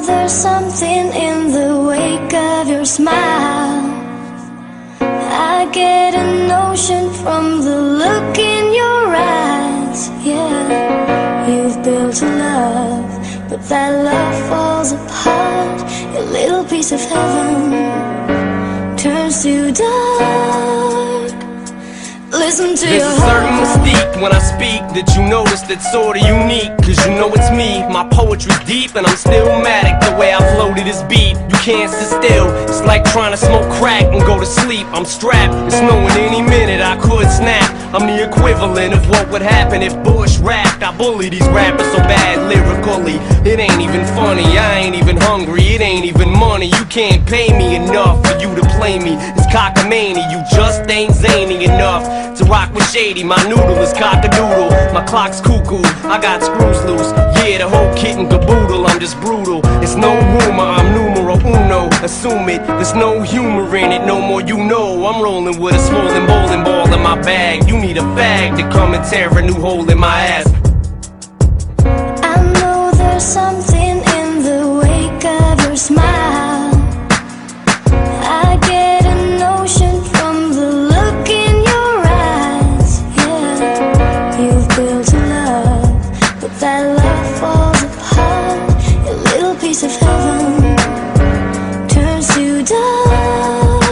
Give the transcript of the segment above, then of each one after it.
there's something in the wake of your smile. I get a notion from the look in your eyes. Yeah, you've built a love, but that love falls apart. Your little piece of heaven turns to dark. Listen to There's your a certain mystique when I speak that you notice that's sorta unique. Cause you know it's me, my poetry's deep and I'm still mad at the way I floated this beat. You can't sit still, it's like trying to smoke crack and go to sleep. I'm strapped, it's knowing any minute I could snap. I'm the equivalent of what would happen if Bush rapped. I bully these rappers so bad lyrically, it ain't even funny. I ain't even hungry, it ain't even money. You can't pay me enough for you to play me. It's cockamamie, you just ain't zany enough to rock with Shady. My noodle is cock-a-doodle, my clock's cuckoo, I got screws loose. Yeah, the whole kit and caboodle, I'm just brutal. It's no rumor, I'm numero uno. Assume it, there's no humor in it, no more you know. I'm rolling with a swollen bowling ball in my bag. You need a bag to come and tear a new hole in my ass. I know there's something in the wake of your smile. I get a notion from the look in your eyes. Yeah, you've built a love, but that love falls apart. Your little piece of heaven turns to dark.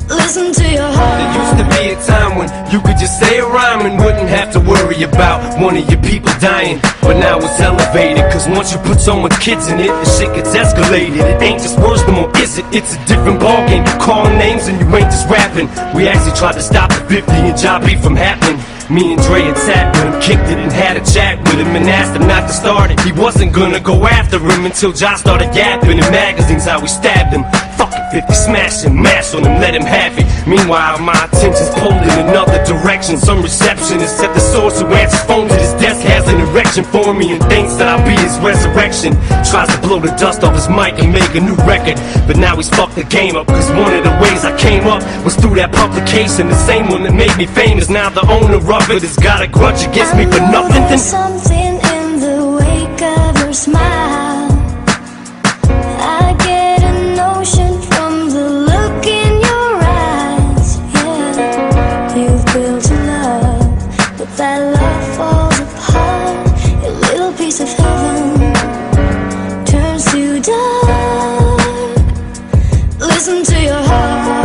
Listen to your heart. There used to be a time when you could just say a rhyme and wouldn't have to worry about one of your people dying. But now it's elevated, cause once you put someone's kids in it, the shit gets escalated. It ain't just words no more, is it? It's a different ballgame. Calling names and you ain't just rapping. We actually tried to stop the 50 and Jobby from happening. Me and Dre attacked with him, kicked it and had a chat with him and asked him not to start it. He wasn't gonna go after him until Josh started yapping in magazines how we stabbed him. Fucking 50, smash him, mash on him, let him have it. Meanwhile, my attention's pulled in another direction. Some receptionist at the source who answers phones at his desk has an erection for me and thinks that I'll be his resurrection. Tries to blow the dust off his mic and make a new record, but now he's fucked the game up. Cause one of the ways I came up was through that publication. The same one that made me famous, now the owner of it has got a grudge against me for nothing. There's something in the wake of your smile. I get a notion from the look in your eyes. Yeah, you've built a love, but that love falls apart. Your little piece of heaven turns to dark. Listen to your heart.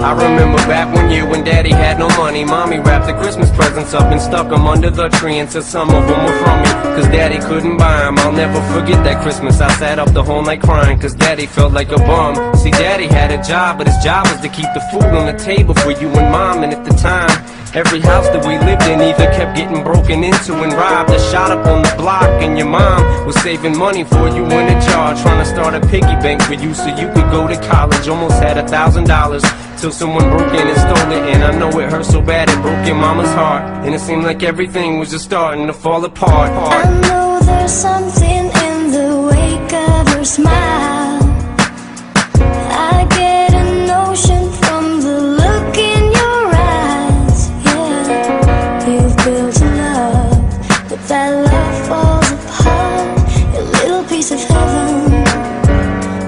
I remember back one year when Daddy had no money. Mommy wrapped the Christmas presents up and stuck them under the tree and said some of them were from me, cause Daddy couldn't buy them. I'll never forget that Christmas. I sat up the whole night crying cause Daddy felt like a bum. See, Daddy had a job, but his job was to keep the food on the table for you and Mom. And at the time, every house that we lived in either kept getting broken into and robbed or shot up on the block. And your mom was saving money for you in a jar, trying to start a piggy bank for you so you could go to college. Almost had $1,000 till someone broke in and stole it. And I know it hurt so bad it broke your mama's heart. And it seemed like everything was just starting to fall apart. I know there's something in the wake of your smile. I get a notion from the look in your eyes. Yeah, you've built a love, but that love falls apart. Your little piece of heaven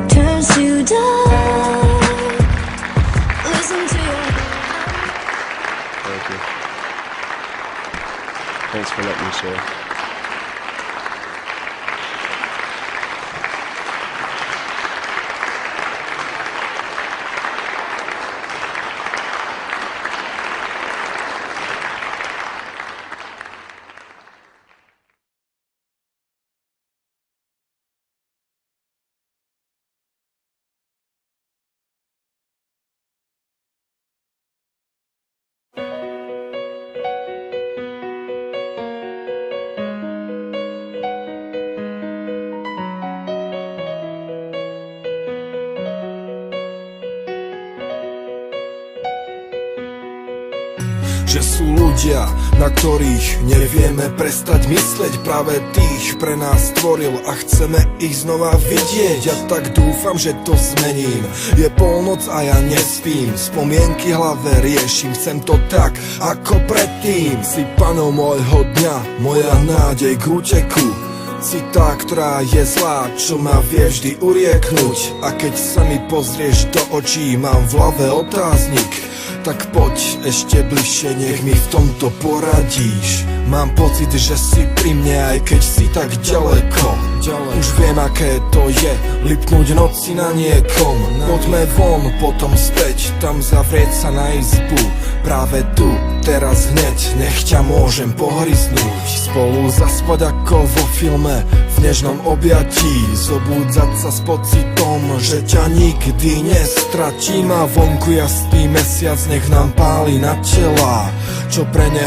turns to dark. Listen to your Thank you. Thanks for letting me share. že sú ľudia, na ktorých nevieme prestať myslieť. Práve tých pre nás stvoril a chceme ich znova vidieť. Ja tak dúfam, že to zmením. Je polnoc a ja nespím, spomienky hlave riešim. Chcem to tak, ako predtým. Si panou môjho dňa, moja nádej k úteku. Si tá, ktorá je zlá, čo ma vie vždy urieknúť. A keď sa mi pozrieš do očí, mám v hlave otáznik. Tak poď ešte bližšie, nech mi v tomto poradíš. Mám pocit, že si pri mne, aj keď si tak ďaleko. Už viem, aké to je, lipnúť noci na niekom. Poďme von, potom späť, tam zavrieť sa na izbu. Práve tu, teraz hneď, nech ťa môžem pohryznúť. Spolu zaspať ako vo filme, v nežnom objatí. Zobúdzať sa s pocitom, že ťa nikdy nestratím. A vonku jasný mesiac nech nám páli na tela, čo pre neho